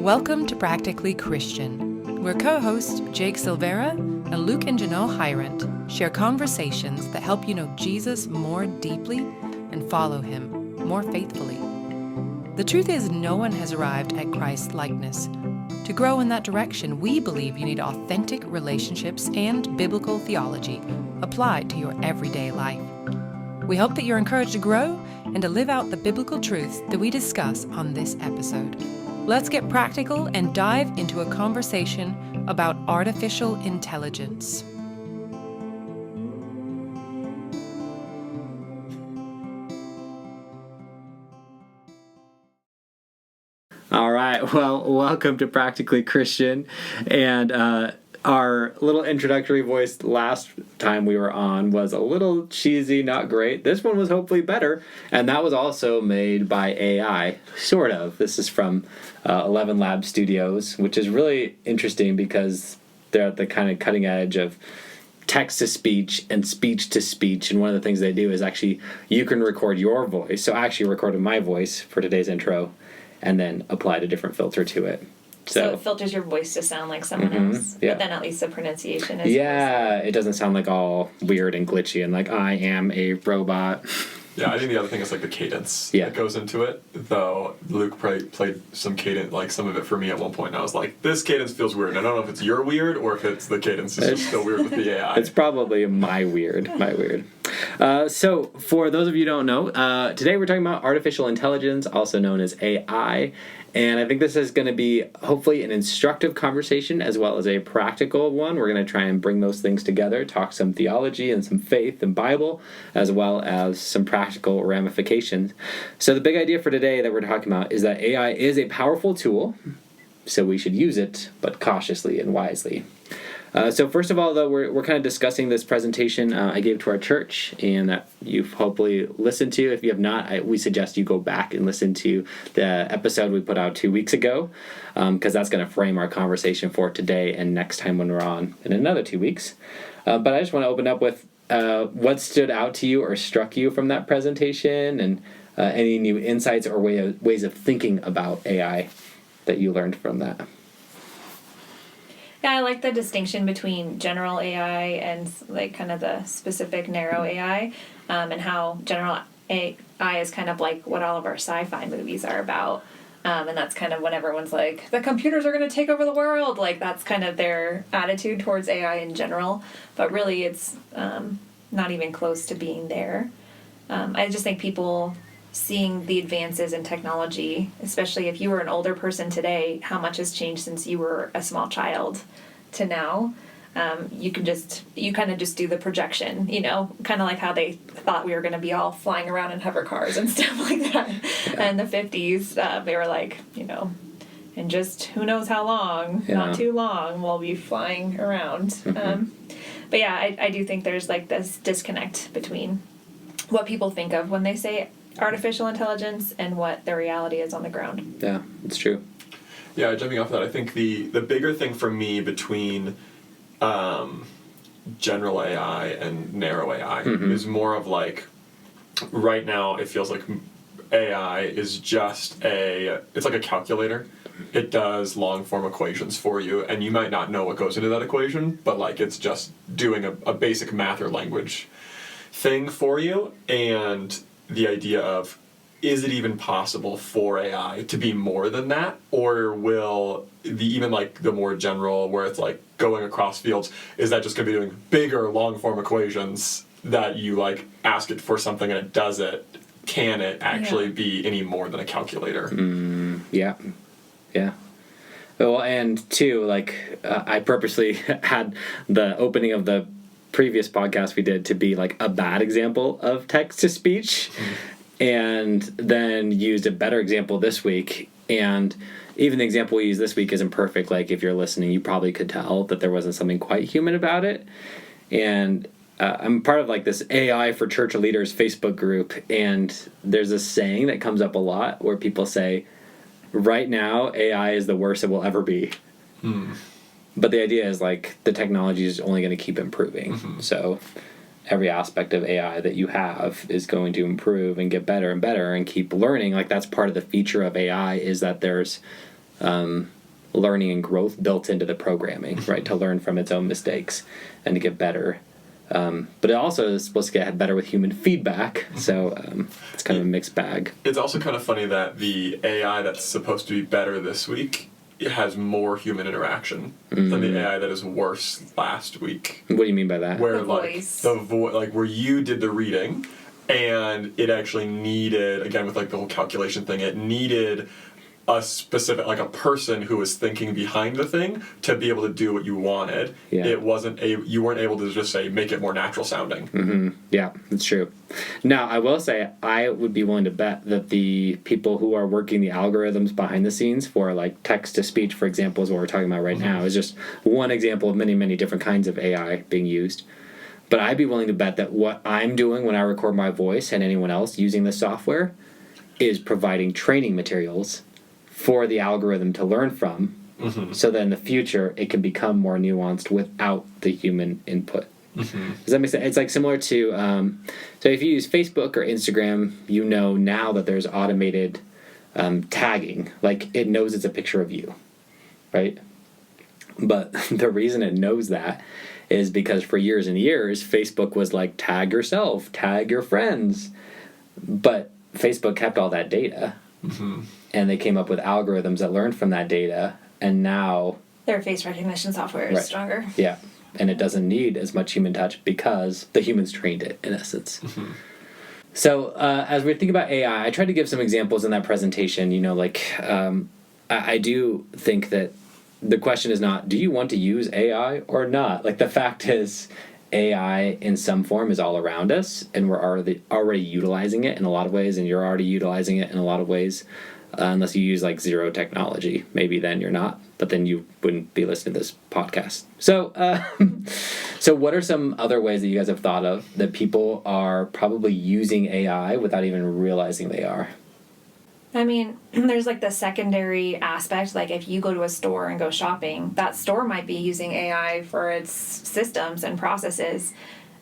Welcome to Practically Christian, where co-hosts Jake Silvera and Luke and Janelle Hirant share conversations that help you know Jesus more deeply and follow him more faithfully. The truth is, no one has arrived at Christ's likeness. To grow in that direction, we believe you need authentic relationships and biblical theology applied to your everyday life. We hope that you're encouraged to grow and to live out the biblical truths that we discuss on this episode. Let's get practical and dive into a conversation about artificial intelligence. All right, well, welcome to Practically Christian, and our little introductory voice last time we were on was a little cheesy, not great. This one was hopefully better, and that was also made by AI, sort of. This is from 11 Lab Studios, which is really interesting because they're at the kind of cutting edge of text-to-speech and speech-to-speech, and one of the things they do is actually you can record your voice. So I actually recorded my voice for today's intro and then applied a different filter to it. So it filters your voice to sound like someone else, yeah. But then at least the pronunciation is... Yeah, it doesn't sound like all weird and glitchy and like, I am a robot. Yeah, I think the other thing is like the cadence that goes into it. Though Luke played some cadence, like some of it for me at one point, and I was like, this cadence feels weird. And I don't know if it's your weird or if it's the cadence is just still weird with the AI. It's probably my weird. So for those of you who don't know, today we're talking about artificial intelligence, also known as AI. And I think this is going to be hopefully an instructive conversation as well as a practical one. We're going to try and bring those things together, talk some theology and some faith and Bible, as well as some practical ramifications. So the big idea for today that we're talking about is that AI is a powerful tool, so we should use it, but cautiously and wisely. So first of all, though, we're kind of discussing this presentation I gave to our church and that you've hopefully listened to. If you have not, we suggest you go back and listen to the episode we put out 2 weeks ago, because that's going to frame our conversation for today and next time when we're on in another 2 weeks. But I just want to open up with what stood out to you or struck you from that presentation, and any new insights or ways of thinking about AI that you learned from that. Yeah, I like the distinction between general AI and like kind of the specific narrow AI, and how general AI is kind of like what all of our sci-fi movies are about. And that's kind of when everyone's like, the computers are going to take over the world. Like, that's kind of their attitude towards AI in general. But really, it's not even close to being there. I just think people seeing the advances in technology, especially if you were an older person today, how much has changed since you were a small child to now. You kind of just do the projection, kind of like how they thought we were going to be all flying around in hover cars and stuff like that. Yeah. In the 50s, they were like, and just who knows how long, not too long, we'll be flying around. Mm-hmm. But yeah, I do think there's like this disconnect between what people think of when they say artificial intelligence and what the reality is on the ground. Yeah, it's true. Yeah, jumping off that, I think the bigger thing for me between general AI and narrow AI is more of like, right now it feels like AI is just it's like a calculator. It does long form equations for you, and you might not know what goes into that equation, but like it's just doing a basic math or language thing for you. And the idea of, is it even possible for AI to be more than that? Or will even like the more general, where it's like going across fields, is that just going to be doing bigger long-form equations that you like ask it for something and it does it? Can it actually be any more than a calculator? Yeah. Well, and two, like I purposely had the opening of the previous podcast we did to be like a bad example of text-to-speech. And then used a better example this week. And even the example we use this week isn't perfect. Like, if you're listening, you probably could tell that there wasn't something quite human about it. And I'm part of like this AI for Church Leaders Facebook group. And there's this saying that comes up a lot where people say, right now, AI is the worst it will ever be. But the idea is like the technology is only going to keep improving. So every aspect of AI that you have is going to improve and get better and better and keep learning. Like, that's part of the feature of AI, is that there's learning and growth built into the programming, right? To learn from its own mistakes and to get better. But it also is supposed to get better with human feedback, so it's kind of a mixed bag. It's also kind of funny that the AI that's supposed to be better this week, it has more human interaction than the AI that is worse last week. What do you mean by that? Where The like voice. where you did the reading, and it actually needed, again with like the whole calculation thing, it needed a specific, like a person who was thinking behind the thing to be able to do what you wanted. Yeah. It wasn't you weren't able to just say make it more natural sounding. Yeah, that's true. Now, I will say, I would be willing to bet that the people who are working the algorithms behind the scenes for, like, text-to-speech, for example, is what we're talking about right now, is just one example of many, many different kinds of AI being used. But I'd be willing to bet that what I'm doing when I record my voice and anyone else using this software is providing training materials for the algorithm to learn from, so that in the future it can become more nuanced without the human input. Does that make sense? It's like similar to, so if you use Facebook or Instagram, you know now that there's automated tagging. Like, it knows it's a picture of you, right? But the reason it knows that is because for years and years, Facebook was like, tag yourself, tag your friends. But Facebook kept all that data. And they came up with algorithms that learned from that data, and now... Their face recognition software is stronger. Yeah, and it doesn't need as much human touch because the humans trained it, in essence. So as we think about AI, I tried to give some examples in that presentation. You know, like, I do think that the question is not, do you want to use AI or not? Like, the fact is, AI in some form is all around us, and we're already utilizing it in a lot of ways, and you're already utilizing it in a lot of ways. Unless you use like zero technology, maybe then you're not, but then you wouldn't be listening to this podcast. So, so what are some other ways that you guys have thought of that people are probably using AI without even realizing they are? I mean, there's like the secondary aspect, like if you go to a store and go shopping, that store might be using AI for its systems and processes.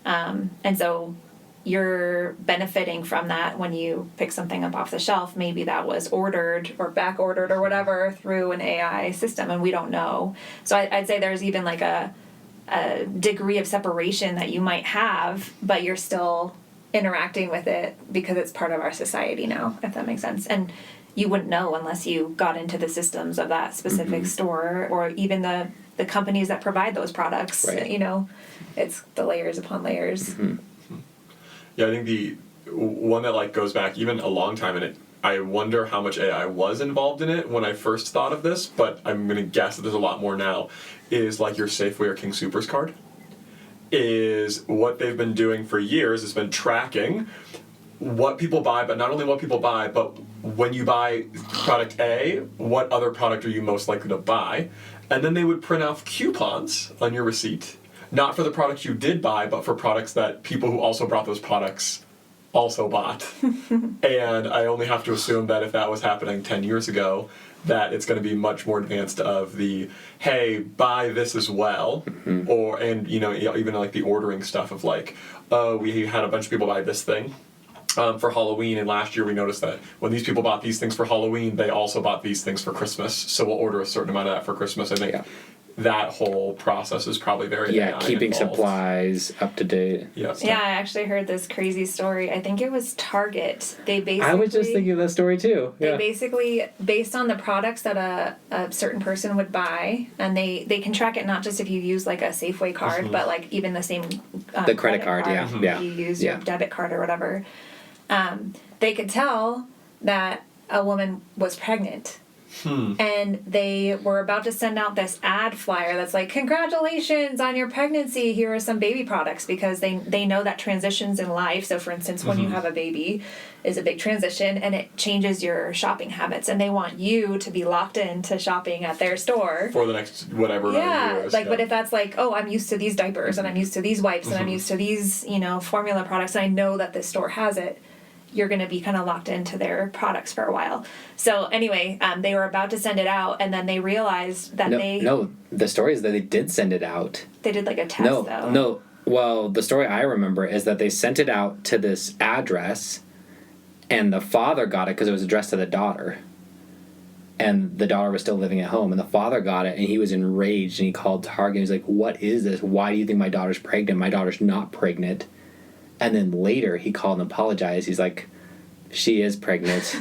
And so you're benefiting from that when you pick something up off the shelf. Maybe that was ordered or back ordered or whatever through an AI system, and we don't know. So I'd say there's even like a degree of separation that you might have, but you're still interacting with it because it's part of our society now, if that makes sense. And you wouldn't know unless you got into the systems of that specific store, or even the companies that provide those products. Right. You know, it's the layers upon layers. Yeah, I think the one that like goes back even a long time in it, I wonder how much AI was involved in it when I first thought of this, but I'm going to guess that there's a lot more now, is like your Safeway or King Soopers card. Is what they've been doing for years has been tracking what people buy, but not only what people buy, but when you buy product A, what other product are you most likely to buy? And then they would print off coupons on your receipt, not for the products you did buy, but for products that people who also brought those products also bought. And I only have to assume that if that was happening 10 years ago, that it's going to be much more advanced of the, hey, buy this as well. And you know, even like the ordering stuff of like, oh, we had a bunch of people buy this thing for Halloween, and last year we noticed that when these people bought these things for Halloween, they also bought these things for Christmas, so we'll order a certain amount of that for Christmas. I think that whole process is probably very AI keeping involved. supplies up to date. Yeah, I actually heard this crazy story. I think it was Target. They basically... I was just thinking of that story too. They basically, based on the products that a certain person would buy, and they can track it not just if you use like a Safeway card, but like even the same the credit card, if you use your debit card or whatever. They could tell that a woman was pregnant. And they were about to send out this ad flyer that's like, congratulations on your pregnancy, here are some baby products, because they know that transitions in life, so for instance when you have a baby is a big transition and it changes your shopping habits, and they want you to be locked into shopping at their store for the next whatever years. But if that's like, oh, I'm used to these diapers and I'm used to these wipes and I'm used to these, you know, formula products, and I know that this store has it, you're going to be kind of locked into their products for a while. So anyway, they were about to send it out, and then they realized that the story is that they did send it out. They did like a test, though. No. Well, the story I remember is that they sent it out to this address, and the father got it because it was addressed to the daughter. and the daughter was still living at home, and the father got it, and he was enraged, and he called Target, and he's like, what is this? Why do you think my daughter's pregnant? My daughter's not pregnant. And then later he called and apologized. He's like, she is pregnant.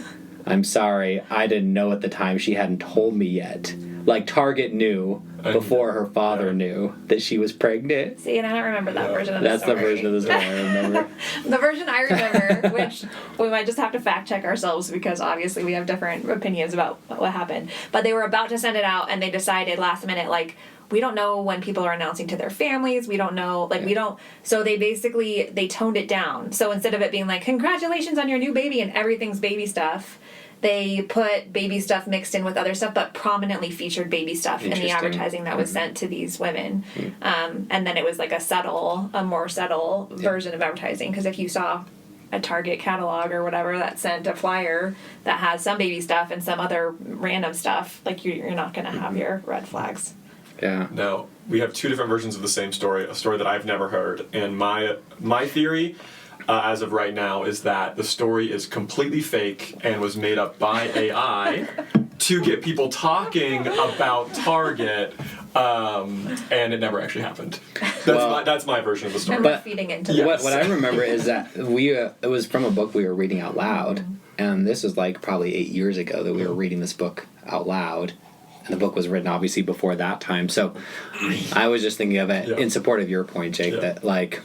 I'm sorry. I didn't know at the time. She hadn't told me yet. Like, Target knew before her father knew that she was pregnant. See, and I don't remember that version of the story. That's the version of the story I remember. The version I remember, which we might just have to fact check ourselves because obviously we have different opinions about what happened. But they were about to send it out, and they decided last minute, like, we don't know when people are announcing to their families. We don't know, like, we don't. So they toned it down. So instead of it being like, congratulations on your new baby and everything's baby stuff, they put baby stuff mixed in with other stuff, but prominently featured baby stuff in the advertising that was sent to these women. And then it was like a more subtle version of advertising. Because if you saw a Target catalog or whatever that sent a flyer that has some baby stuff and some other random stuff, like, you're not going to have your red flags. Yeah. Now, we have two different versions of the same story, a story that I've never heard. And my theory, as of right now, is that the story is completely fake and was made up by AI to get people talking about Target, and it never actually happened. That's my version of the story. But feeding into what I remember is that it was from a book we were reading out loud, and this was like probably 8 years ago that we were reading this book out loud. And the book was written obviously before that time. So I was just thinking of it in support of your point, Jake, that like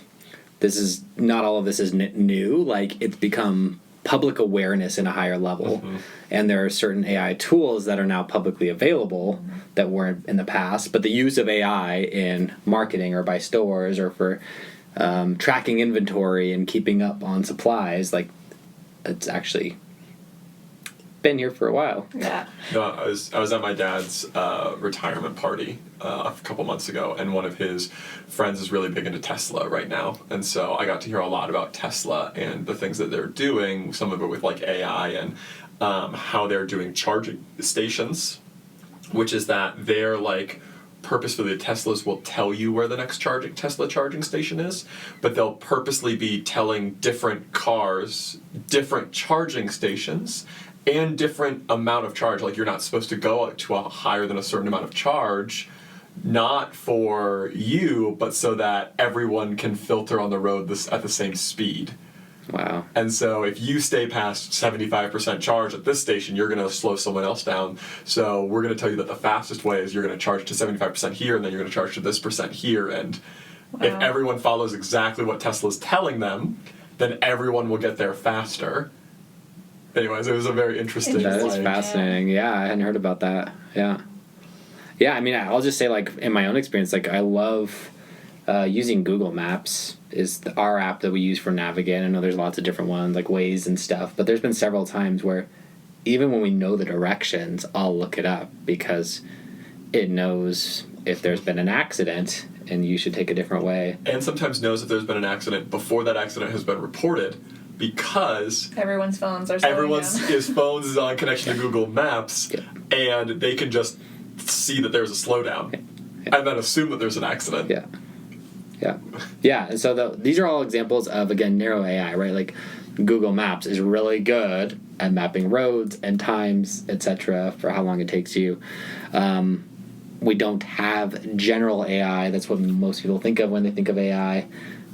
this is not all of this is new. Like, it's become public awareness in a higher level. And there are certain AI tools that are now publicly available that weren't in the past. But the use of AI in marketing or by stores or for tracking inventory and keeping up on supplies, like, it's actually been here for a while. Yeah. No, I was at my dad's retirement party a couple months ago, and one of his friends is really big into Tesla right now, and so I got to hear a lot about Tesla and the things that they're doing, some of it with like AI and how they're doing charging stations, which is that they're like purposefully, the Teslas will tell you where the next Tesla charging station is, but they'll purposely be telling different cars different charging stations and different amount of charge. Like, you're not supposed to go to a higher than a certain amount of charge, not for you, but so that everyone can filter on the road at the same speed. Wow. And so if you stay past 75% charge at this station, you're going to slow someone else down. So we're going to tell you that the fastest way is you're going to charge to 75% here, and then you're going to charge to this percent here. And if everyone follows exactly what Tesla's telling them, then everyone will get there faster. Anyways, it was a very interesting. That is fascinating. Yeah, I hadn't heard about that. Yeah. Yeah, I mean, I'll just say, like, in my own experience, like, I love using Google Maps is our app that we use for navigate. I know there's lots of different ones, like Waze and stuff, but there's been several times where even when we know the directions, I'll look it up because it knows if there's been an accident and you should take a different way. And sometimes knows if there's been an accident before that accident has been reported, because everyone's phones are his phones is on connection to Google Maps, and they can just see that there's a slowdown and then assume that there's an accident. And so these are all examples of, again, narrow AI, right? Like, Google Maps is really good at mapping roads and times, etc., for how long it takes you. We don't have general AI. That's what most people think of when they think of AI.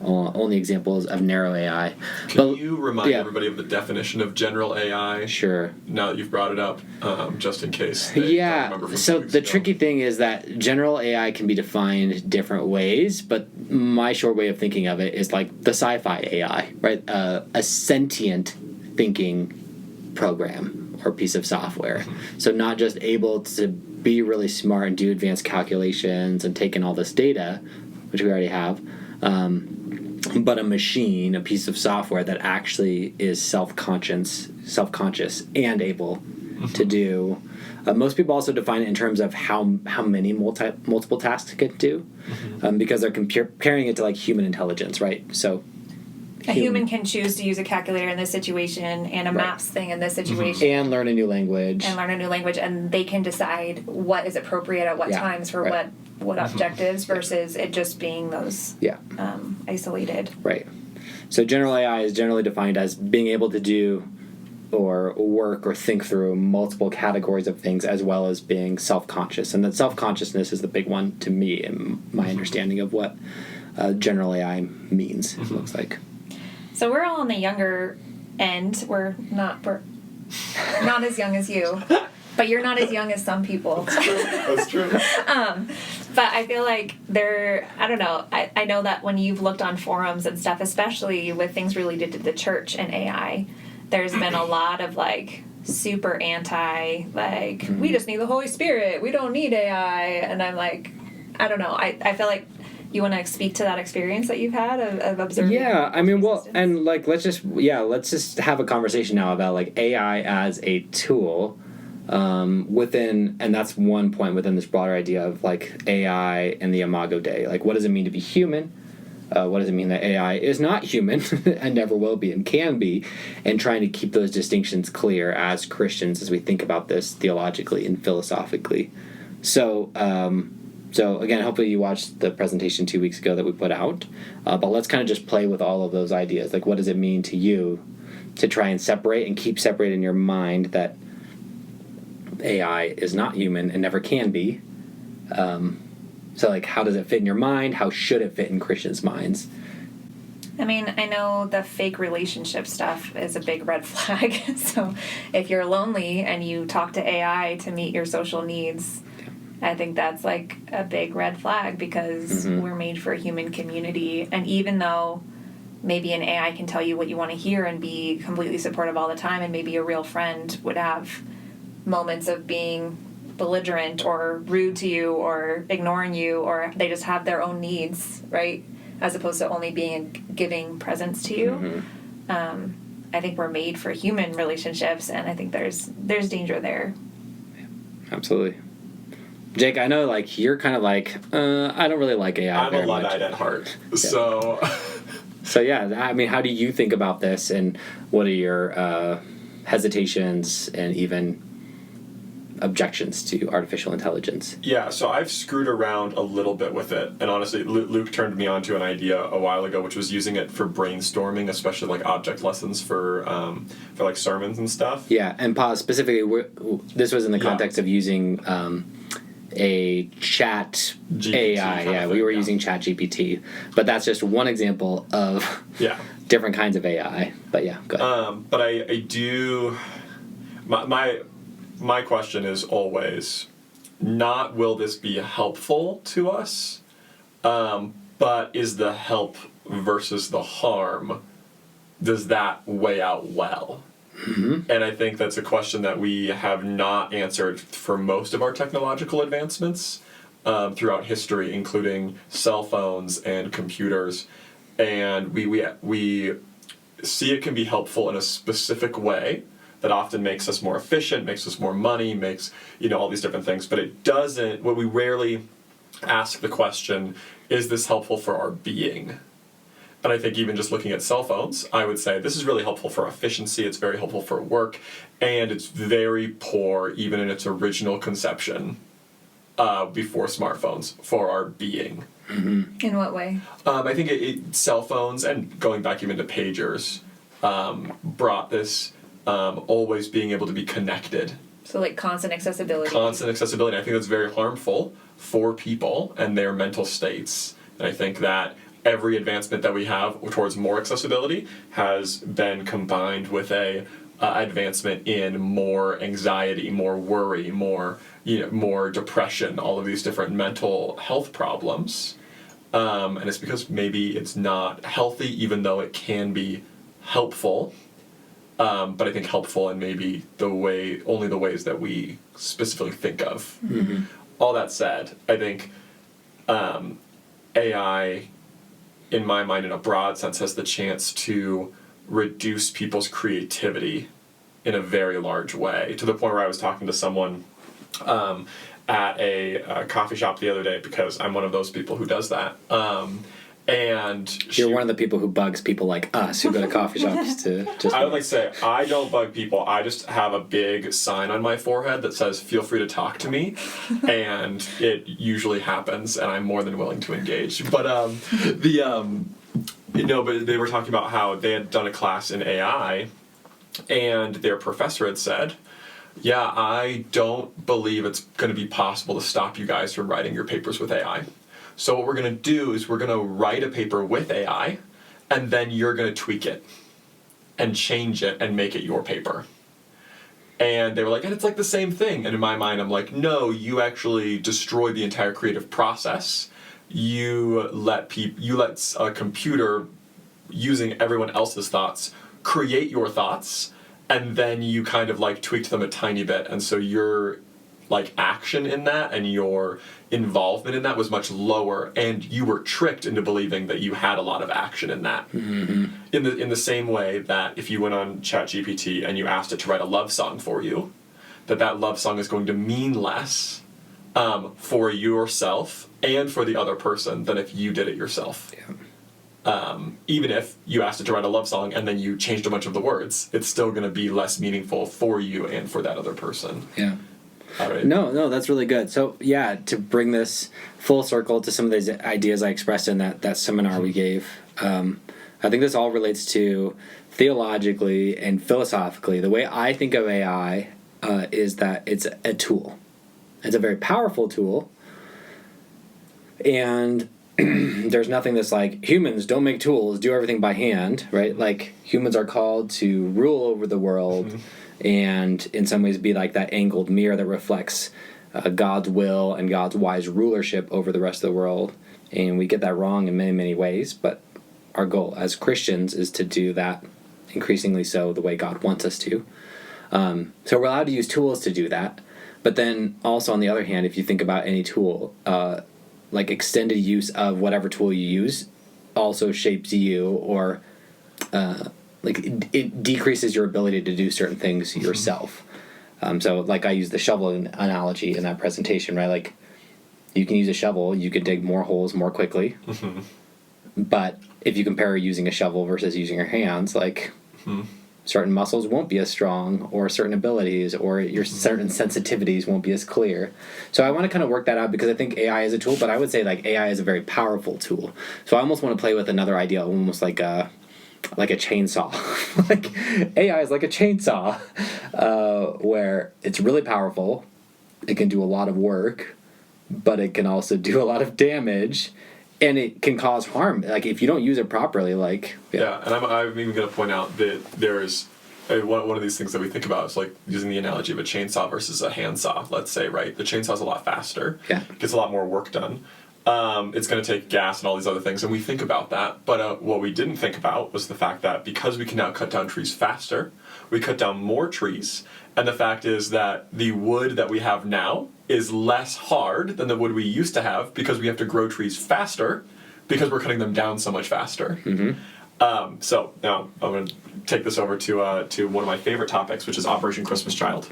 Only examples of narrow AI. Can you remind everybody of the definition of general AI? Sure. Now that you've brought it up, just in case. Don't remember from So 2 weeks the ago. tricky thing is that general AI can be defined different ways, but my short way of thinking of it is like the sci-fi AI, right? A sentient thinking program or piece of software. So not just able to be really smart and do advanced calculations and take in all this data, which we already have, but a machine, a piece of software that actually is self-conscious and able to do. Most people also define it in terms of how many multiple tasks it can do, because they're comparing it to like human intelligence, right? So a human can choose to use a calculator in this situation and a maps thing in this situation. And learn a new language. And they can decide what is appropriate at what times for what objectives versus it just being those isolated. Right. So general AI is generally defined as being able to do or work or think through multiple categories of things, as well as being self-conscious. And that self-consciousness is the big one to me in my understanding of what general AI means, it looks like. So we're all on the younger end. We're not as young as you, but you're not as young as some people. That's true. But I feel like I don't know, I know that when you've looked on forums and stuff, especially with things related to the church and AI, there's been a lot of like super anti, like, we just need the Holy Spirit, we don't need AI. And I'm like, I don't know, I feel like you want to speak to that experience that you've had of observing. Yeah, I mean, well, and like, let's just have a conversation now about like AI as a tool within, and that's one point within this broader idea of like AI and the Imago Dei. Like, what does it mean to be human? What does it mean that AI is not human and never will be and can be? And trying to keep those distinctions clear as Christians as we think about this theologically and philosophically. So again, hopefully you watched the presentation 2 weeks ago that we put out. But let's kind of just play with all of those ideas. Like, what does it mean to you to try and separate and keep separate in your mind that AI is not human and never can be? So, like, how does it fit in your mind? How should it fit in Christians' minds? I mean, I know the fake relationship stuff is a big red flag. So if you're lonely and you talk to AI to meet your social needs, I think that's like a big red flag, because we're made for a human community. And even though maybe an AI can tell you what you want to hear and be completely supportive all the time, and maybe a real friend would have moments of being belligerent or rude to you or ignoring you, or they just have their own needs, right? As opposed to only being giving presence to you. I think we're made for human relationships, and I think there's danger there. Absolutely. Jake, I know, like, you're kind of like, I don't really like AI I'm very a much. Luddite at heart. Yeah. So yeah, I mean, how do you think about this, and what are your hesitations and even objections to artificial intelligence? Yeah, so I've screwed around a little bit with it, and honestly, Luke turned me onto an idea a while ago, which was using it for brainstorming, especially like object lessons for like sermons and stuff. Yeah, and specifically, this was in the context of using a chat GPT AI. Yeah, we were using Chat GPT, but that's just one example of different kinds of AI. But yeah, go ahead. But I do. My question is always not will this be helpful to us, but is the help versus the harm, does that weigh out well? And I think that's a question that we have not answered for most of our technological advancements throughout history, including cell phones and computers. And we see it can be helpful in a specific way that often makes us more efficient, makes us more money, makes, all these different things. But it doesn't, we rarely ask the question, is this helpful for our being? And I think even just looking at cell phones, I would say this is really helpful for efficiency, it's very helpful for work, and it's very poor, even in its original conception, before smartphones, for our being. In what way? I think cell phones, and going back even to pagers, brought this always being able to be connected. So like constant accessibility. Constant accessibility. I think that's very harmful for people and their mental states. And I think that every advancement that we have towards more accessibility has been combined with a advancement in more anxiety, more worry, more depression, all of these different mental health problems. And it's because maybe it's not healthy, even though it can be helpful. But I think helpful in maybe only the ways that we specifically think of. All that said, I think AI, in my mind, in a broad sense, has the chance to reduce people's creativity in a very large way, to the point where I was talking to someone at a coffee shop the other day, because I'm one of those people who does that. And You're one of the people who bugs people like us who go to coffee shops to just... I would like to say, I don't bug people. I just have a big sign on my forehead that says, feel free to talk to me. And it usually happens, and I'm more than willing to engage. But but they were talking about how they had done a class in AI, And their professor had said, yeah, I don't believe it's going to be possible to stop you guys from writing your papers with AI. So what we're going to do is we're going to write a paper with AI, and then you're going to tweak it and change it and make it your paper. And they were like, and it's like the same thing. And in my mind, I'm like, no, you actually destroy the entire creative process. You let a computer, using everyone else's thoughts, create your thoughts, and then you kind of like tweaked them a tiny bit. And so your like action in that and your involvement in that was much lower, and you were tricked into believing that you had a lot of action in that. Mm-hmm. In the same way that if you went on ChatGPT and you asked it to write a love song for you, that love song is going to mean less for yourself and for the other person than if you did it yourself. Yeah. Even if you asked it to write a love song and then you changed a bunch of the words, it's still going to be less meaningful for you and for that other person. Yeah. All right. No, that's really good. So, yeah, to bring this full circle to some of these ideas I expressed in that seminar we gave, I think this all relates to theologically and philosophically. The way I think of AI is that it's a tool. It's a very powerful tool, and there's nothing that's like, humans don't make tools, do everything by hand, right? Like, humans are called to rule over the world. Mm-hmm. And in some ways be like that angled mirror that reflects God's will and God's wise rulership over the rest of the world. And we get that wrong in many, many ways, but our goal as Christians is to do that increasingly so the way God wants us to. So we're allowed to use tools to do that. But then also on the other hand, if you think about any tool, like extended use of whatever tool you use also shapes you, or it decreases your ability to do certain things yourself. So like I use the shovel analogy in that presentation, right? Like, you can use a shovel, you could dig more holes more quickly. Mm-hmm. But if you compare using a shovel versus using your hands, like certain muscles won't be as strong, or certain abilities, or your certain sensitivities won't be as clear. So I want to kind of work that out, because I think AI is a tool, but I would say like AI is a very powerful tool. So I almost want to play with another idea, almost like a chainsaw. Like, AI is like a chainsaw, where it's really powerful, it can do a lot of work, but it can also do a lot of damage, and it can cause harm, like if you don't use it properly. Like, yeah, and I'm even going to point out that there's one of these things that we think about is like using the analogy of a chainsaw versus a handsaw, let's say, right? The chainsaw's a lot faster, gets a lot more work done. It's going to take gas and all these other things, and we think about that. But what we didn't think about was the fact that because we can now cut down trees faster, we cut down more trees, and the fact is that the wood that we have now is less hard than the wood we used to have, because we have to grow trees faster because we're cutting them down so much faster. Mm-hmm. So now I'm going to take this over to one of my favorite topics, which is Operation Christmas Child.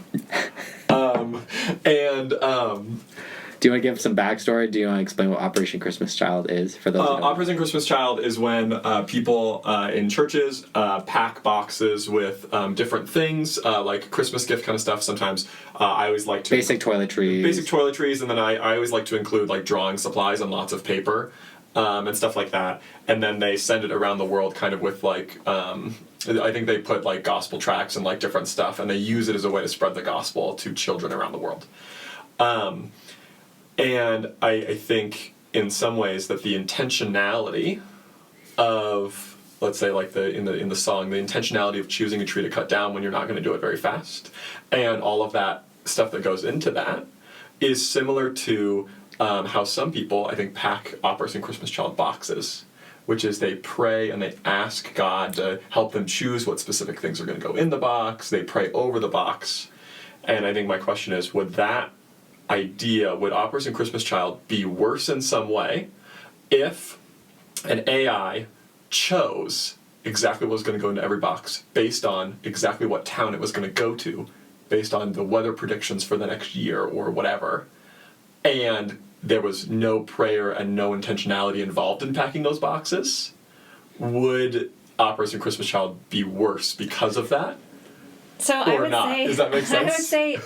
Do you want to give some backstory? Do you want to explain what Operation Christmas Child is for those? Operation Christmas Child is when people in churches pack boxes with different things, like Christmas gift kind of stuff. Sometimes I always like to basic toiletries, and then I always like to include like drawing supplies and lots of paper and stuff like that. And then they send it around the world, kind of with like I think they put like gospel tracts and like different stuff, and they use it as a way to spread the gospel to children around the world. And I think in some ways that the intentionality of, let's say, like in the song, the intentionality of choosing a tree to cut down when you're not going to do it very fast, and all of that stuff that goes into that, is similar to how some people, I think, pack Operation Christmas Child boxes, which is they pray and they ask God to help them choose what specific things are going to go in the box. They pray over the box. And I think my question is, would Operation Christmas Child be worse in some way if an AI chose exactly what was going to go into every box based on exactly what town it was going to go to, based on the weather predictions for the next year or whatever, and there was no prayer and no intentionality involved in packing those boxes? Would Operation Christmas Child be worse because of that? So or not? Does that make sense? I would say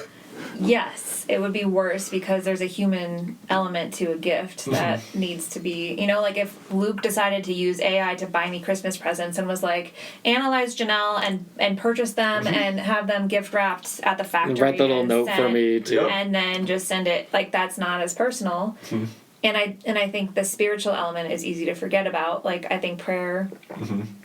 Yes, it would be worse because there's a human element to a gift that needs to be, like if Luke decided to use AI to buy me Christmas presents and was like, analyze Janelle and purchase them and have them gift wrapped at the factory. Write the little and note for me too. Yep. And then just send it, like that's not as personal. And I think the spiritual element is easy to forget about. Like I think prayer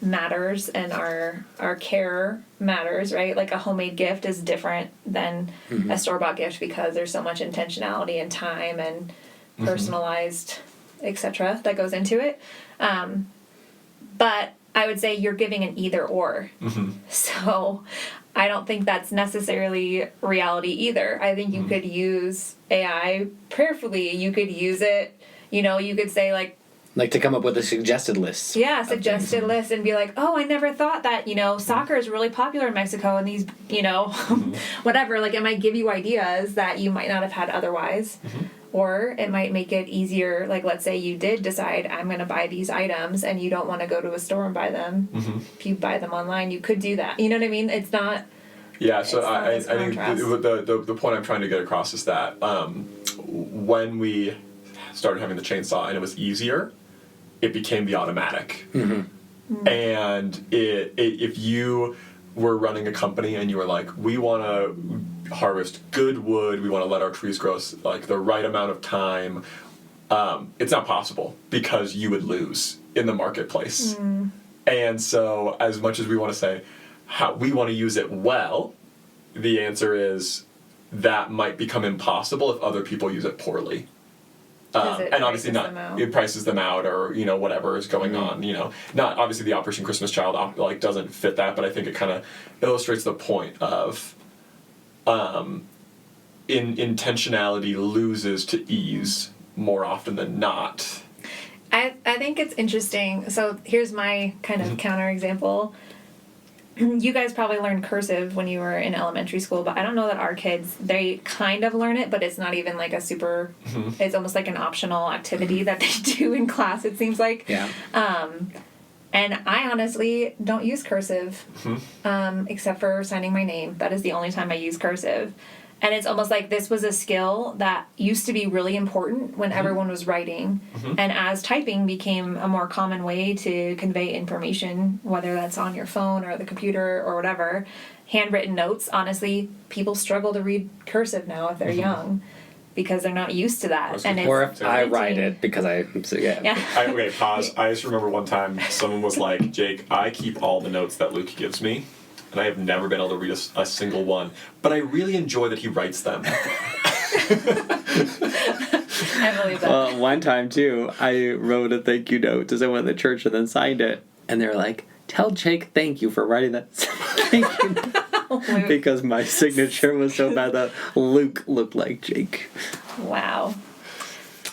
matters and our care matters, right? Like a homemade gift is different than a store-bought gift because there's so much intentionality and time and personalized, etc. that goes into it. But I would say you're giving an either or. So I don't think that's necessarily reality either. I think you could use AI prayerfully. You could use it, you could say Like to come up with a suggested list. yeah, suggested list and be like, oh, I never thought that, soccer is really popular in Mexico and these, whatever. Like it might give you ideas that you might not have had otherwise. Or it might make it easier. Like let's say you did decide I'm going to buy these items and you don't want to go to a store and buy them. If you buy them online, you could do that. You know what I mean? It's not. Yeah, so I think contrast. the point I'm trying to get across is that when we started having the chainsaw and it was easier, it became the automatic. And if you were running a company and you were like, we want to harvest good wood, we want to let our trees grow like the right amount of time, it's not possible because you would lose in the marketplace. And so as much as we want to say how we want to use it well, the answer is that might become impossible if other people use it poorly. And obviously it prices them out or whatever is going on, not obviously the Operation Christmas Child doesn't fit that, but I think it kind of illustrates the point of intentionality loses to ease more often than not. I think it's interesting. So here's my kind of counterexample. You guys probably learned cursive when you were in elementary school, but I don't know that our kids, they kind of learn it, but it's not even like a super, it's almost like an optional activity that they do in class, it seems like. Yeah. And I honestly don't use cursive, except for signing my name. That is the only time I use cursive. And it's almost like this was a skill that used to be really important when everyone was writing. And as typing became a more common way to convey information, whether that's on your phone or the computer or whatever, handwritten notes, honestly, people struggle to read cursive now if they're young because they're not used to that. And Or if I write it because Yeah. Okay, pause. I just remember one time someone was like, Jake, I keep all the notes that Luke gives me. And I have never been able to read a single one. But I really enjoy that he writes them. I believe that. Well, one time too, I wrote a thank you note to someone in the church and then signed it. And they were like, tell Jake thank you for writing that thank you note. Because my signature was so bad that Luke looked like Jake. Wow.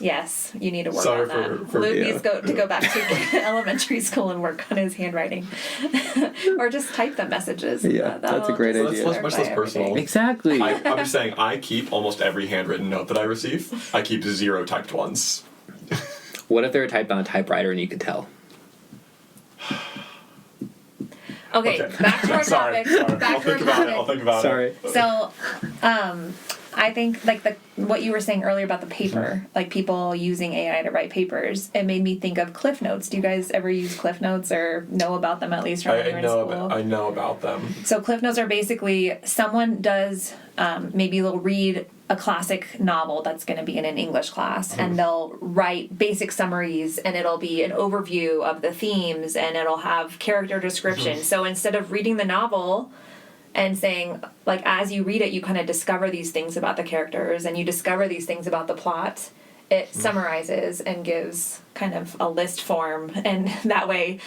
Yes, you need to work Sorry on that. for Luke needs to go back to elementary school and work on his handwriting. Or just type the messages. Yeah, that's a great So idea. that's much less personal. Exactly. I'm just saying, I keep almost every handwritten note that I receive. I keep 0 typed ones. What if they were typed on a typewriter and you could tell? Okay, back to our Sorry. topic. Back I'll to our think about it. topic. I'll think about Sorry. it. So, I think like what you were saying earlier about the paper, like people using AI to write papers, it made me think of Cliff Notes. Do you guys ever use Cliff Notes or know about them at least from when you were in school? I know about them. So Cliff Notes are basically someone does maybe they'll read a classic novel that's going to be in an English class and they'll write basic summaries and it'll be an overview of the themes and it'll have character descriptions. So instead of reading the novel and saying, like, as you read it, you kind of discover these things about the characters and you discover these things about the plot. It summarizes and gives kind of a list form. And that way,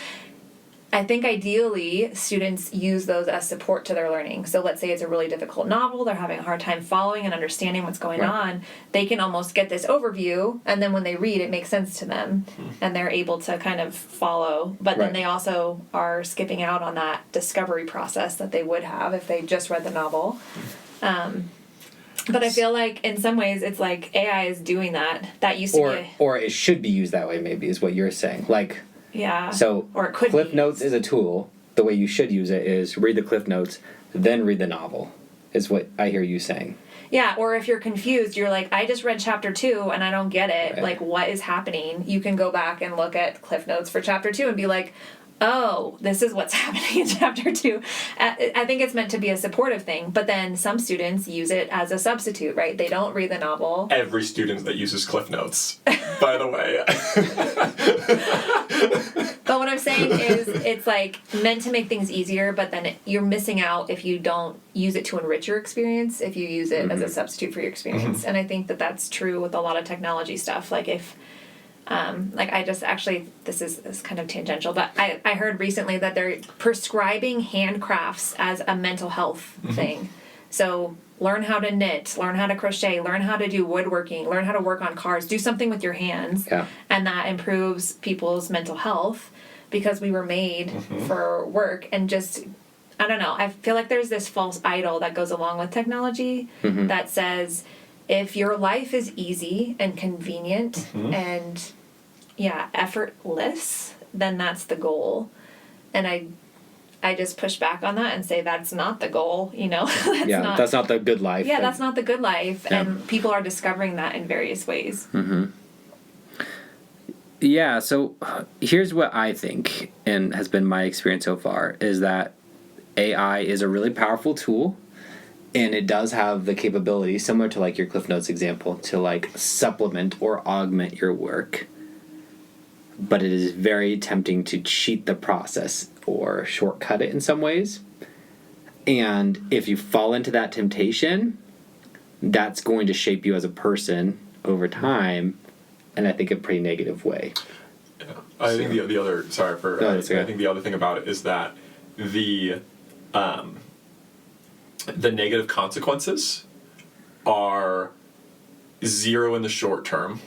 I think ideally students use those as support to their learning. So let's say it's a really difficult novel, they're having a hard time following and understanding what's going on. They can almost get this overview, and then when they read, it makes sense to them, and they're able to kind of follow. But then they also are skipping out on that discovery process that they would have if they just read the novel. But I feel like in some ways it's like AI is doing that. That used to be... Or it should be used that way, maybe, is what you're saying. Like... Yeah. So or it could Cliff Notes is a tool. The way you should use it is read the Cliff Notes, then read the novel, is what I hear you saying. Yeah, or if you're confused, you're like, I just read chapter 2 and I don't get it. Right. Like, what is happening? You can go back and look at Cliff Notes for chapter 2 and be like, oh, this is what's happening in chapter 2. I think it's meant to be a supportive thing, but then some students use it as a substitute, right? They don't read the novel. Every student that uses Cliff Notes, by the way. But what I'm saying is it's like meant to make things easier, but then you're missing out if you don't use it to enrich your experience, if you use it as a substitute for your experience. And I think that that's true with a lot of technology stuff. Like if like I just actually, this is kind of tangential, but I heard recently that they're prescribing handcrafts as a mental health thing. So learn how to knit, learn how to crochet, learn how to do woodworking, learn how to work on cars, do something with your hands. Yeah. And that improves people's mental health because we were made for work. And just, I don't know, I feel like there's this false idol that goes along with technology that says if your life is easy and convenient and effortless, then that's the goal. And I just push back on that and say that's not the goal, you know. That's not the good life. Yeah, that's not the good life. Yeah. And people are discovering that in various ways. Yeah, so here's what I think, and has been my experience so far, is that AI is a really powerful tool, and it does have the capability, similar to like your Cliff Notes example, to like supplement or augment your work. But it is very tempting to cheat the process or shortcut it in some ways. And if you fall into that temptation, that's going to shape you as a person over time, and I think in a pretty negative way. Yeah. I think the other I think the other thing about it is that the negative consequences are zero in the short term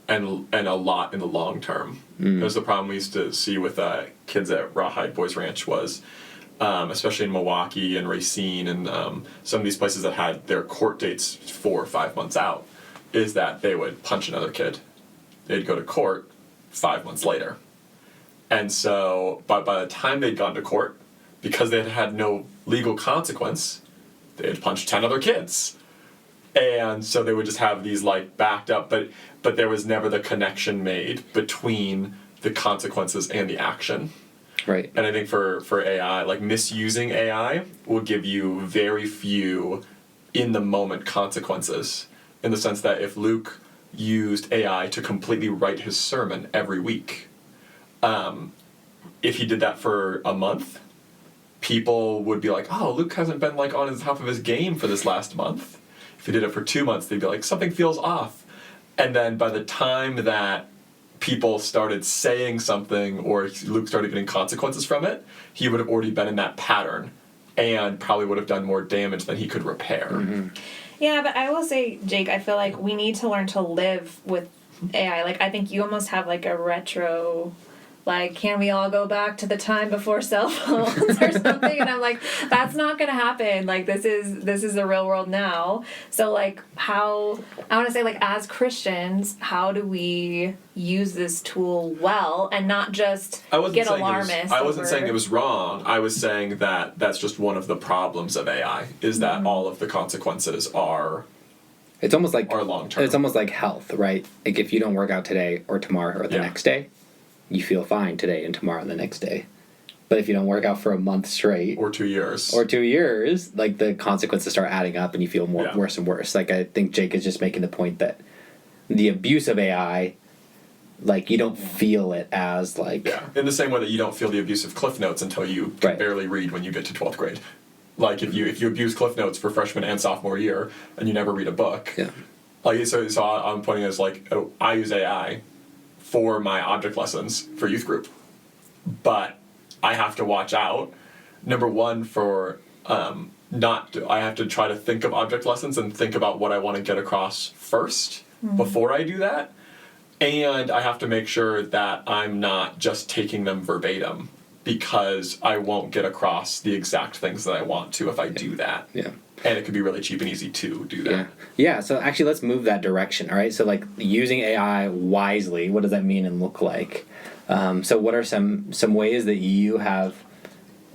and a lot in the long term. Because the problem we used to see with kids at Rawhide Boys Ranch was, especially in Milwaukee and Racine and some of these places that had their court dates 4 or 5 months out, is that they would punch another kid. They'd go to court 5 months later. And so by the time they'd gone to court, because they had had no legal consequence, they had punched 10 other kids. And so they would just have these like backed up, but there was never the connection made between the consequences and the action. Right. And I think for AI, like misusing AI will give you very few in the moment consequences, in the sense that if Luke used AI to completely write his sermon every week, if he did that for a month, people would be like, oh, Luke hasn't been like on his top of his game for this last month. If he did it for 2 months, they'd be like, something feels off. And then by the time that people started saying something or Luke started getting consequences from it, he would have already been in that pattern and probably would have done more damage than he could repair. Yeah, but I will say, Jake, I feel like we need to learn to live with AI. Like, I think you almost have like a retro, like, can we all go back to the time before cell phones or something? And I'm like, that's not going to happen. Like, this is the real world now. So, like, I want to say, like, as Christians, how do we use this tool well and not just get alarmist? I wasn't saying it was wrong. I was saying that that's just one of the problems of AI, is that all of the consequences are It's almost like long term. It's almost like health, right? Like if you don't work out today or tomorrow or the next day, you feel fine today and tomorrow and the next day. But if you don't work out for a month straight or 2 years, like the consequences start adding up and you feel worse and worse. Like I think Jake is just making the point that the abuse of AI, like you don't feel it as like in the same way that you don't feel the abuse of Cliff Notes until you can barely read when you get to 12th grade. Like if you abuse Cliff Notes for freshman and sophomore year and you never read a book, like so I'm pointing as like I use AI for my object lessons for youth group, but I have to watch out. Number one, for I have to try to think of object lessons and think about what I want to get across first before I do that, and I have to make sure that I'm not just taking them verbatim, because I won't get across the exact things that I want to if I do that. Yeah. And it could be really cheap and easy to do that. Yeah, so actually let's move that direction, all right? So like using AI wisely, what does that mean and look like? So what are some ways that you have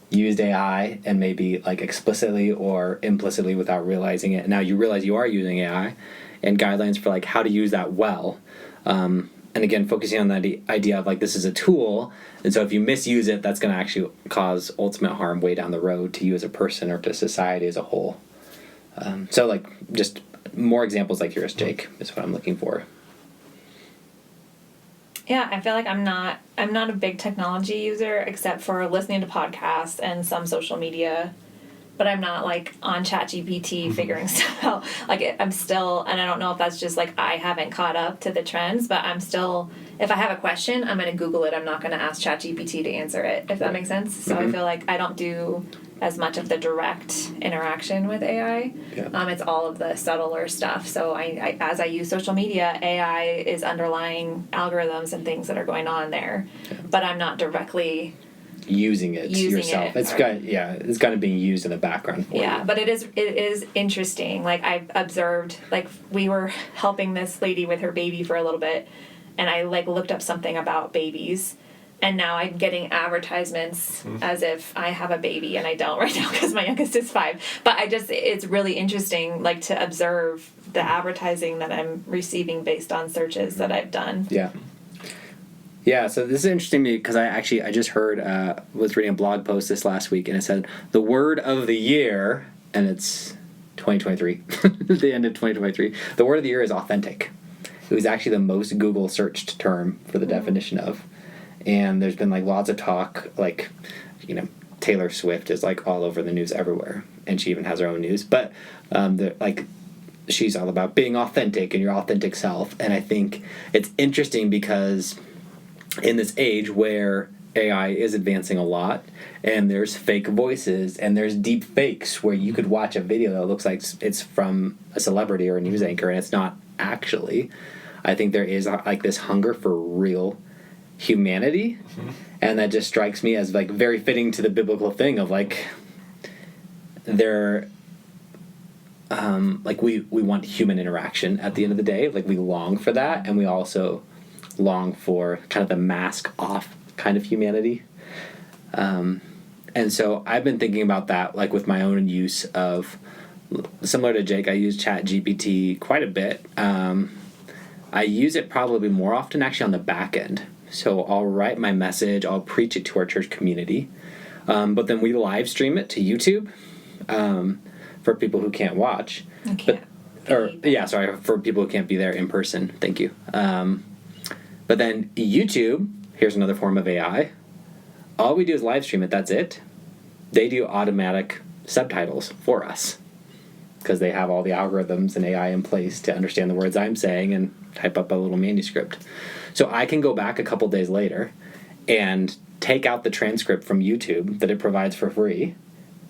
used AI and maybe like explicitly or implicitly without realizing it. And now you realize you are using AI, and guidelines for like how to use that well. And again, focusing on that idea of like this is a tool, and so if you misuse it, that's going to actually cause ultimate harm way down the road to you as a person or to society as a whole. So like just more examples like yours, Jake, is what I'm looking for. Yeah, I feel like I'm not a big technology user except for listening to podcasts and some social media, but I'm not like on ChatGPT figuring stuff out. Like I'm still, and I don't know if that's just like I haven't caught up to the trends, but I'm still, if I have a question, I'm going to Google it. I'm not going to ask ChatGPT to answer it, if that makes sense. So I feel like I don't do as much of the direct interaction with AI. Yeah. It's all of the subtler stuff. So I as I use social media, AI is underlying algorithms and things that are going on there, but I'm not directly using it yourself. It's kind of being used in the background for you. Yeah, but it is interesting. Like I've observed, like we were helping this lady with her baby for a little bit, and I like looked up something about babies, and now I'm getting advertisements as if I have a baby, and I don't right now because my youngest is 5. But it's really interesting, like to observe the advertising that I'm receiving based on searches that I've done. Yeah. Yeah, so this is interesting to me because I just heard, was reading a blog post this last week, and it said the word of the year, and it's 2023, the end of 2023, the word of the year is authentic. It was actually the most Google searched term for the definition of. And there's been like lots of talk, like, you know, Taylor Swift is like all over the news everywhere, and she even has her own news. But like, she's all about being authentic and your authentic self. And I think it's interesting because in this age where AI is advancing a lot, and there's fake voices, and there's deep fakes where you could watch a video that looks like it's from a celebrity or a news anchor, and it's not actually. I think there is like this hunger for real humanity, and that just strikes me as like very fitting to the biblical thing of like like we want human interaction at the end of the day. Like we long for that, and we also long for kind of the mask off kind of humanity. And so I've been thinking about that like with my own use of, similar to Jake, I use ChatGPT quite a bit. I use it probably more often actually on the back end. So I'll write my message, I'll preach it to our church community, but then we live stream it to YouTube for people who can't watch. For people who can't be there in person. Thank you. But then YouTube, here's another form of AI. All we do is live stream it, that's it. They do automatic subtitles for us because they have all the algorithms and AI in place to understand the words I'm saying and type up a little manuscript. So I can go back a couple days later and take out the transcript from YouTube that it provides for free,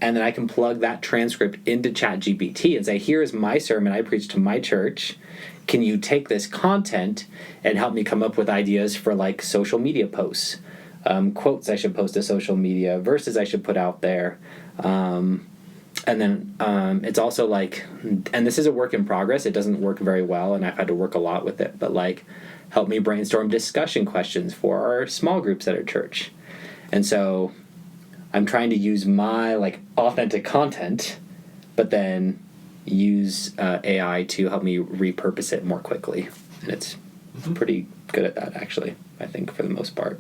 and then I can plug that transcript into ChatGPT and say, here's my sermon I preached to my church. Can you take this content and help me come up with ideas for like social media posts, quotes I should post to social media, verses I should put out there. And then it's also like, and this is a work in progress. It doesn't work very well, and I've had to work a lot with it, but like help me brainstorm discussion questions for our small groups at our church. And so I'm trying to use my like authentic content, but then use AI to help me repurpose it more quickly. And it's pretty good at that, actually, I think, for the most part.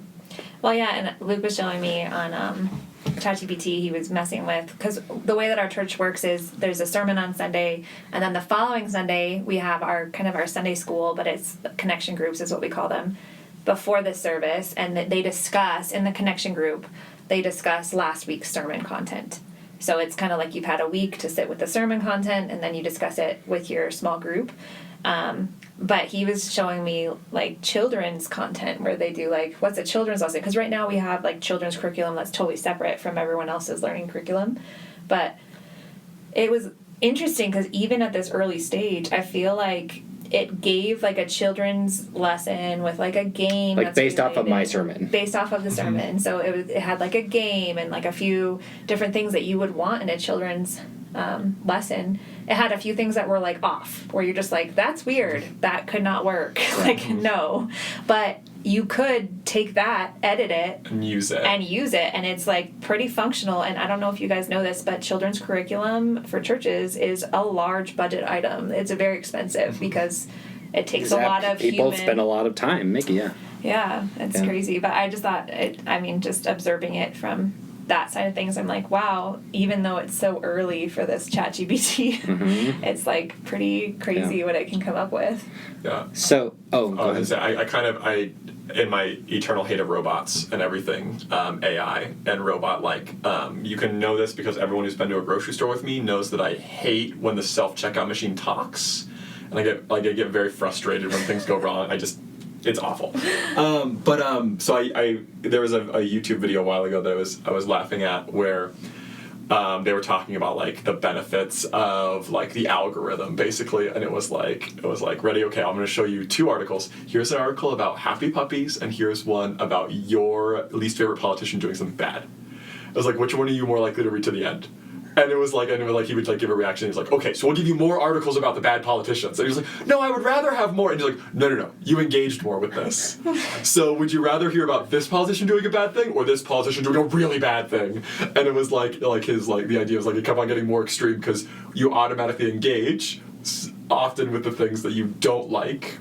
Well, yeah, and Luke was showing me on ChatGPT, he was messing with, because the way that our church works is there's a sermon on Sunday, and then the following Sunday we have our Sunday school, but it's connection groups is what we call them, before the service, and they discuss, in the connection group, they discuss last week's sermon content. So it's kind of like you've had a week to sit with the sermon content, and then you discuss it with your small group. But he was showing me like children's content where they do like, what's a children's lesson? Because right now we have like children's curriculum that's totally separate from everyone else's learning curriculum. But it was interesting because even at this early stage, I feel like it gave like a children's lesson with like a game. Like based off of my sermon. Based off of the sermon. So it had like a game and like a few different things that you would want in a children's lesson. It had a few things that were like off, where you're just like, that's weird, that could not work. Like, no. But you could take that, edit it, And use it. and it's like pretty functional. And I don't know if you guys know this, but children's curriculum for churches is a large budget item. It's very expensive because it takes a lot of people human. spend a lot of time making Yeah, it's crazy. But I just thought just observing it from that side of things, I'm like, wow, even though it's so early for this ChatGPT, it's like pretty crazy what it can come up with. Yeah. So, go ahead. I in my eternal hate of robots and everything, AI and robot, you can know this because everyone who's been to a grocery store with me knows that I hate when the self-checkout machine talks, and I get very frustrated when things go wrong. It's awful. So I there was a YouTube video a while ago that I was laughing at where they were talking about like the benefits of like the algorithm basically, and it was like ready, okay, I'm going to show you 2 articles. Here's an article about happy puppies, and here's one about your least favorite politician doing something bad. I was like, which one are you more likely to read to the end? And it was like he would like give a reaction. He was like, okay, so we'll give you more articles about the bad politicians. And he was like, no, I would rather have more. And he's like, no, you engaged more with this. So would you rather hear about this politician doing a bad thing or this politician doing a really bad thing? And it was like the idea was like it kept on getting more extreme because you automatically engage often with the things that you don't like,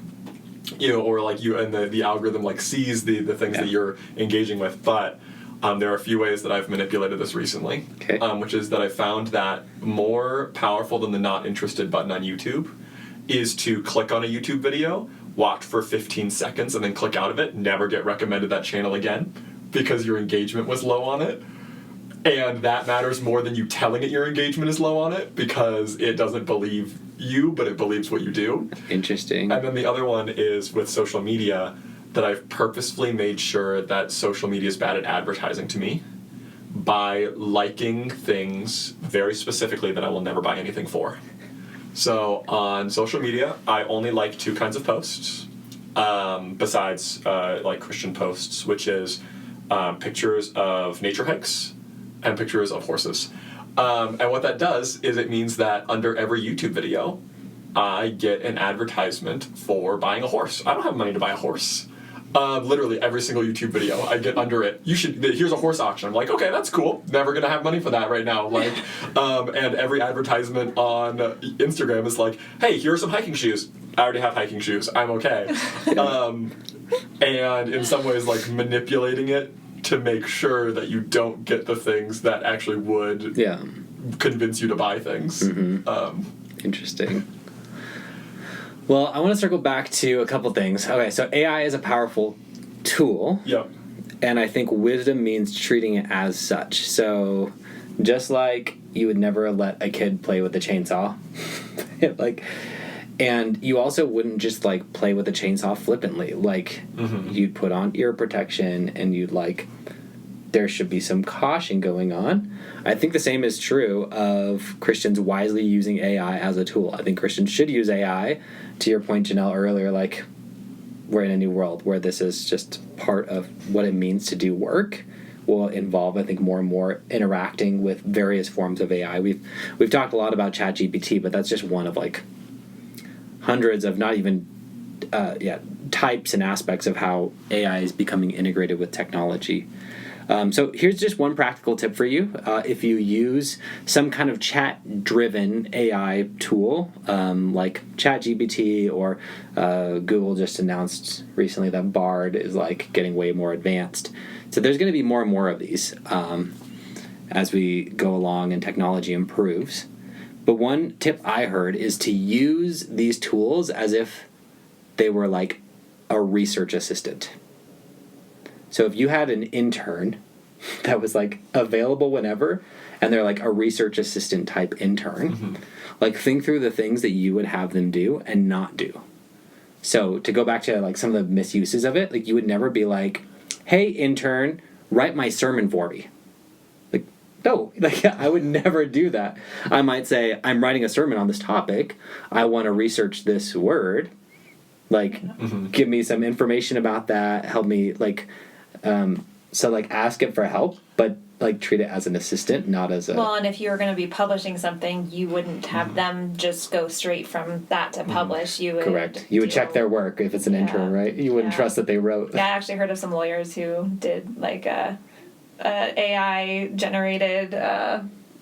or like the algorithm like sees the things that you're engaging with, but. There are a few ways that I've manipulated this recently, which is that I found that more powerful than the not interested button on YouTube is to click on a YouTube video, watch for 15 seconds, and then click out of it, never get recommended that channel again because your engagement was low on it. And that matters more than you telling it your engagement is low on it because it doesn't believe you, but it believes what you do. Interesting. And then the other one is with social media, that I've purposefully made sure that social media is bad at advertising to me by liking things very specifically that I will never buy anything for. So on social media, I only like 2 kinds of posts, besides like Christian posts, which is pictures of nature hikes and pictures of horses. And what that does is it means that under every YouTube video, I get an advertisement for buying a horse. I don't have money to buy a horse. Literally every single YouTube video I get under it. Here's a horse auction. I'm like, okay, that's cool. Never gonna have money for that right now. Like, and every advertisement on Instagram is like, hey, here are some hiking shoes. I already have hiking shoes. I'm okay. And in some ways, like manipulating it to make sure that you don't get the things that actually would convince you to buy things. Interesting. Well, I want to circle back to a couple things. Okay, so AI is a powerful tool. Yep. And I think wisdom means treating it as such. So just like you would never let a kid play with a chainsaw, and you also wouldn't just like play with a chainsaw flippantly. Like you'd put on ear protection and you'd there should be some caution going on. I think the same is true of Christians wisely using AI as a tool. I think Christians should use AI. To your point, Janelle, earlier, like we're in a new world where this is just part of what it means to do work. Will involve, I think, more and more interacting with various forms of AI. We've talked a lot about ChatGPT, but that's just one of like hundreds of not even types and aspects of how AI is becoming integrated with technology. So here's just one practical tip for you. If you use some kind of chat-driven AI tool, like ChatGPT or Google just announced recently that Bard is like getting way more advanced. So there's going to be more and more of these as we go along and technology improves. But one tip I heard is to use these tools as if they were like a research assistant. So if you had an intern that was like available whenever, and they're like a research assistant type intern, like think through the things that you would have them do and not do. So to go back to like some of the misuses of it, like you would never be like, hey intern, write my sermon for me. Like, no, like I would never do that. I might say, I'm writing a sermon on this topic. I want to research this word. Like, give me some information about that. Help me, like, so like ask it for help, but like treat it as an assistant, not as a... Well, and if you were going to be publishing something, you wouldn't have them just go straight from that to publish. You would Correct. You would check their work if it's an intern, right? You wouldn't trust that they wrote. Yeah, I actually heard of some lawyers who did like a AI generated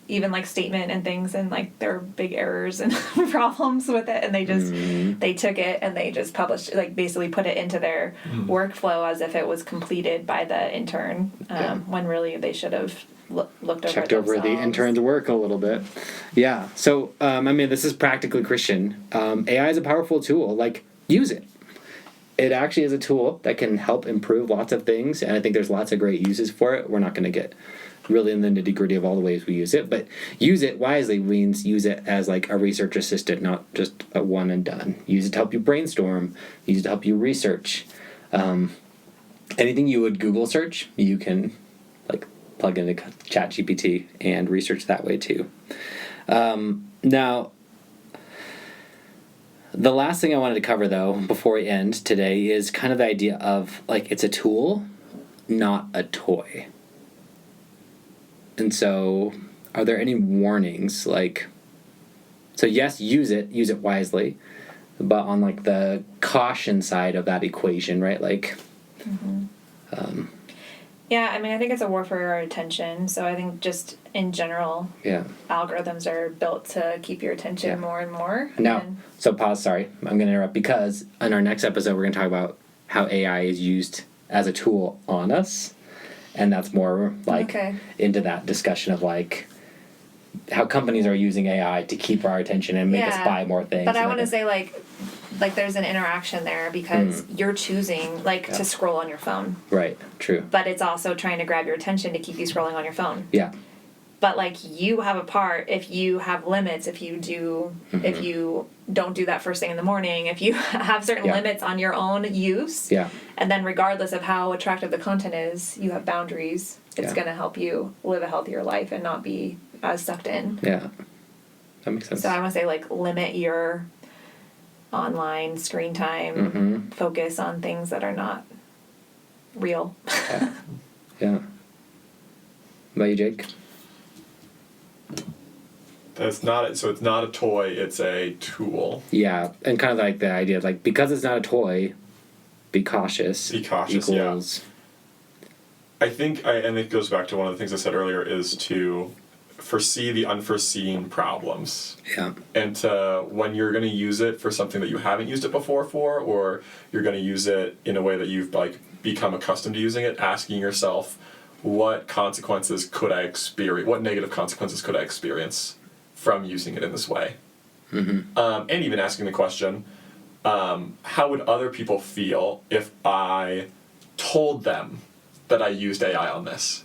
even like statement and things, and like there were big errors and problems with it, and they just they took it and they just published, like basically put it into their workflow as if it was completed by the intern, when really they should have looked over checked over the intern's work a little bit. Yeah. So I mean, this is practically Christian. AI is a powerful tool. Like, use it. It actually is a tool that can help improve lots of things, and I think there's lots of great uses for it. We're not going to get really in the nitty-gritty of all the ways we use it, but use it wisely means use it as like a research assistant, not just a one and done. Use it to help you brainstorm. Use it to help you research. Anything you would Google search, you can like plug into ChatGPT and research that way too. Now, the last thing I wanted to cover, though, before we end today is kind of the idea of, like, it's a tool, not a toy. And so, are there any warnings? Like, so yes, use it wisely, but on, like, the caution side of that equation, right? Like, yeah, I mean, I think it's a war for our attention. So I think just in general, algorithms are built to keep your attention more and more. Now, so pause, sorry. I'm going to interrupt because in our next episode, we're going to talk about how AI is used as a tool on us. And that's more like into that discussion of like how companies are using AI to keep our attention and make us buy more things. But I want to say like there's an interaction there because you're choosing to scroll on your phone. Right, true. But it's also trying to grab your attention to keep you scrolling on your phone. Yeah. But like you have a part if you have limits, if you don't do that first thing in the morning, if you have certain limits on your own use. Yeah. And then regardless of how attractive the content is, you have boundaries. It's going to help you live a healthier life and not be as sucked in. Yeah. That makes sense. So I want to say like limit your online screen time, focus on things that are not real. Yeah. What about you, Jake? It's not a toy, it's a tool. Yeah, and kind of like the idea of like, because it's not a toy, be cautious. Be cautious, equals... I think, and it goes back to one of the things I said earlier, is to foresee the unforeseen problems. Yeah. And when you're going to use it for something that you haven't used it before for, or you're going to use it in a way that you've like become accustomed to using it, asking yourself, what consequences could I experience? What negative consequences could I experience from using it in this way? And even asking the question, how would other people feel if I told them that I used AI on this?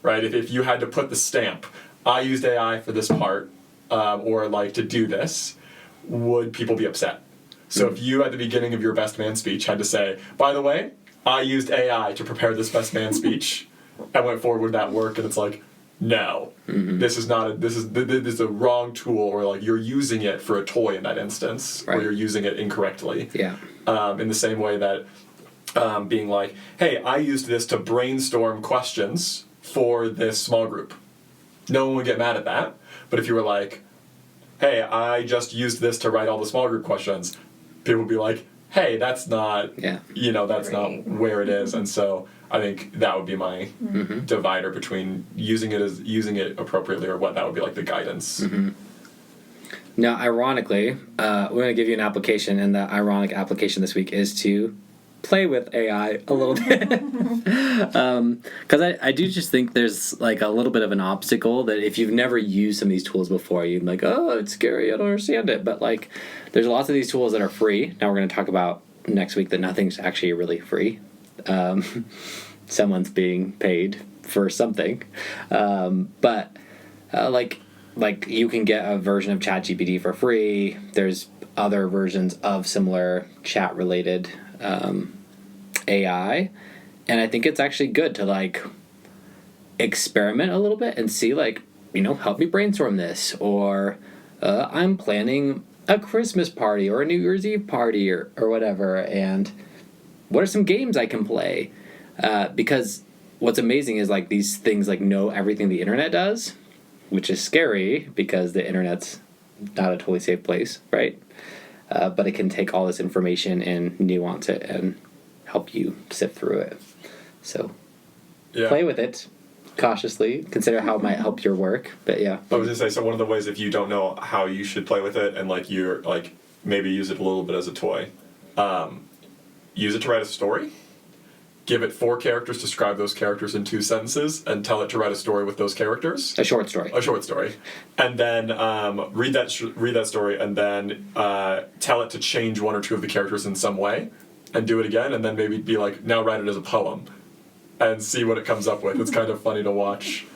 Right? If you had to put the stamp, I used AI for this part, or like to do this, would people be upset? So if you at the beginning of your best man speech had to say, by the way, I used AI to prepare this best man speech, and went forward with that work, and it's like, no, this is a wrong tool, or like you're using it for a toy in that instance, or you're using it incorrectly. Yeah. In the same way that being like, hey, I used this to brainstorm questions for this small group. No one would get mad at that. But if you were like, hey, I just used this to write all the small group questions, people would be like, hey, that's not, that's not where it is. And so I think that would be my divider between using it appropriately, or what that would be like the guidance. Now, ironically, we're going to give you an application, and the ironic application this week is to play with AI a little bit. Because I do just think there's like a little bit of an obstacle that if you've never used some of these tools before, you're like, oh, it's scary, I don't understand it. But like, there's lots of these tools that are free. Now we're going to talk about next week that nothing's actually really free. Someone's being paid for something. But like you can get a version of ChatGPT for free. There's other versions of similar chat-related AI, and I think it's actually good to like experiment a little bit and see like, help me brainstorm this, or I'm planning a Christmas party or a New Year's Eve party or whatever, and what are some games I can play, because what's amazing is like these things like know everything the internet does, which is scary because the internet's not a totally safe place, right? But it can take all this information and nuance it and help you sift through it. So play with it cautiously. Consider how it might help your work. But yeah. I was gonna say, so one of the ways, if you don't know how you should play with it, and like you're like maybe use it a little bit as a toy, use it to write a story. Give it 4 characters, describe those characters in 2 sentences, and tell it to write a story with those characters. A short story. A short story. And then read that story, and then tell it to change 1 or 2 of the characters in some way, and do it again, and then maybe be like, now write it as a poem, and see what it comes up with. It's kind of funny to watch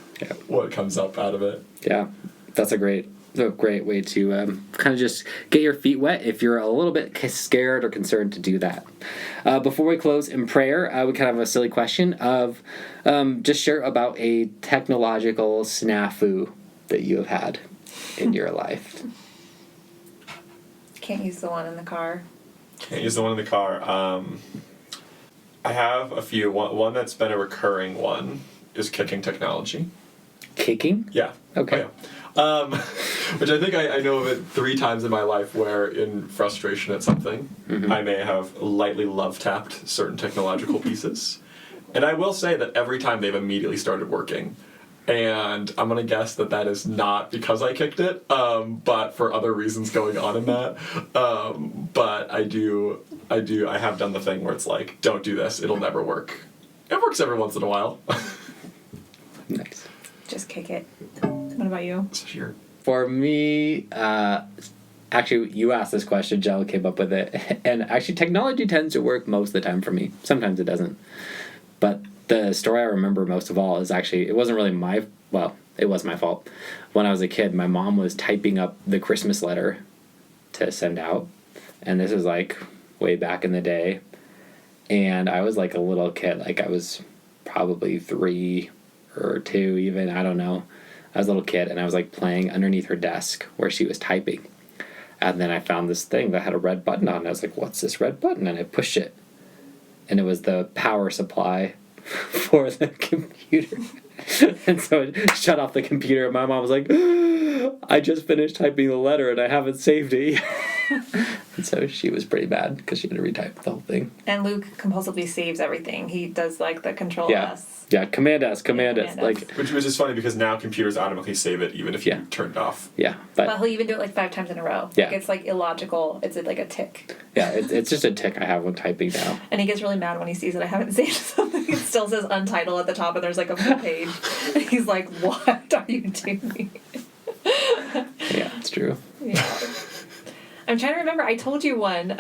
what comes up out of it. Yeah, that's a great way to kind of just get your feet wet if you're a little bit scared or concerned to do that. Before we close in prayer, we kind of have a silly question of just share about a technological snafu that you have had in your life. Can't use the one in the car. Can't use the one in the car. I have a few. One that's been a recurring one is kicking technology. Kicking? Yeah. Okay. Oh, yeah. Which I think I know of it 3 times in my life where, in frustration at something, I may have lightly love-tapped certain technological pieces. And I will say that every time they've immediately started working. And I'm going to guess that that is not because I kicked it, but for other reasons going on in that. But I have done the thing where it's like, don't do this, it'll never work. It works every once in a while. Nice. Just kick it. What about you? Sure. For me, actually, you asked this question, Jill came up with it. And actually, technology tends to work most of the time for me. Sometimes it doesn't. But the story I remember most of all is actually, it wasn't really it was my fault. When I was a kid, my mom was typing up the Christmas letter to send out. And this was like way back in the day. And I was like a little kid. Like I was probably 3 or 2 even. I don't know. I was a little kid and I was like playing underneath her desk where she was typing. And then I found this thing that had a red button on it. I was like, what's this red button? And I pushed it. And it was the power supply for the computer. And so it shut off the computer. And my mom was like, I just finished typing the letter and I haven't saved it yet. And so she was pretty mad because she had to retype the whole thing. And Luke compulsively saves everything. He does like the Control S. Yeah, Command S. Like, which is funny because now computers automatically save it even if you turn it off. Yeah. But he'll even do it like 5 times in a row. Yeah. Like, it's like illogical. It's like a tick. Yeah, it's just a tick I have when typing now. And he gets really mad when he sees that I haven't saved something. It still says untitled at the top and there's like a full page. And he's like, what are you doing? Yeah, it's true. Yeah. I'm trying to remember. I told you one.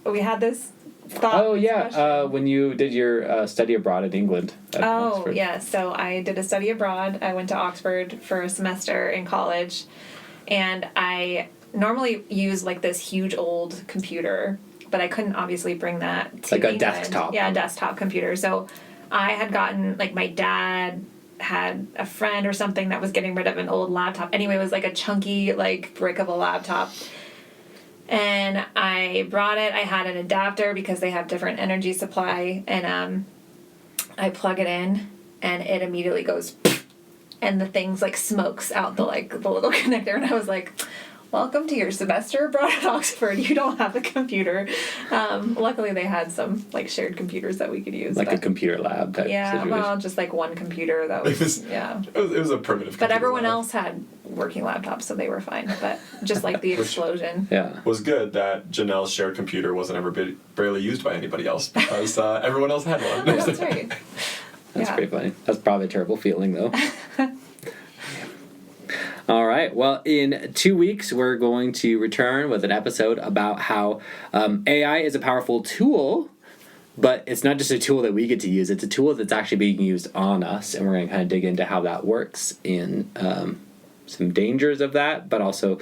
We had this thought. Oh, yeah. When you did your study abroad in England. Oxford. Yeah. So I did a study abroad. I went to Oxford for a semester in college. And I normally use like this huge old computer, but I couldn't obviously bring that to England. A desktop. Yeah, a desktop computer. So I had gotten, like, my dad had a friend or something that was getting rid of an old laptop. Anyway, it was like a chunky, like, brick of a laptop. And I brought it. I had an adapter because they have different energy supply. And I plug it in, and it immediately goes, and the thing's like smokes out the little connector. And I was like, welcome to your semester abroad at Oxford. You don't have a computer. Luckily, they had some like shared computers that we could use. Like a computer lab type situation. Well, just like one computer that was, It was a primitive But everyone lab. else had working laptops, so they were fine. But just like the explosion. Yeah. Was good that Janelle's shared computer wasn't ever barely used by anybody else because everyone else had one. Oh, that's right. That's pretty funny. That's probably a terrible feeling, though. All right. Well, in 2 weeks, we're going to return with an episode about how AI is a powerful tool, but it's not just a tool that we get to use. It's a tool that's actually being used on us, and we're going to kind of dig into how that works in some dangers of that, but also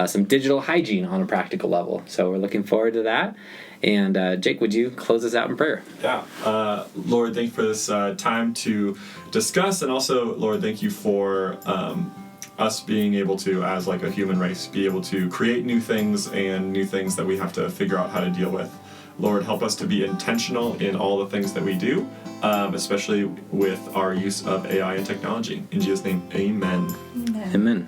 some digital hygiene on a practical level. So we're looking forward to that. And Jake, would you close us out in prayer? Yeah. Lord, thank you for this time to discuss, and also, Lord, thank you for us being able to, as like a human race, be able to create new things and new things that we have to figure out how to deal with. Lord, help us to be intentional in all the things that we do, especially with our use of AI and technology. In Jesus' name, amen. Amen.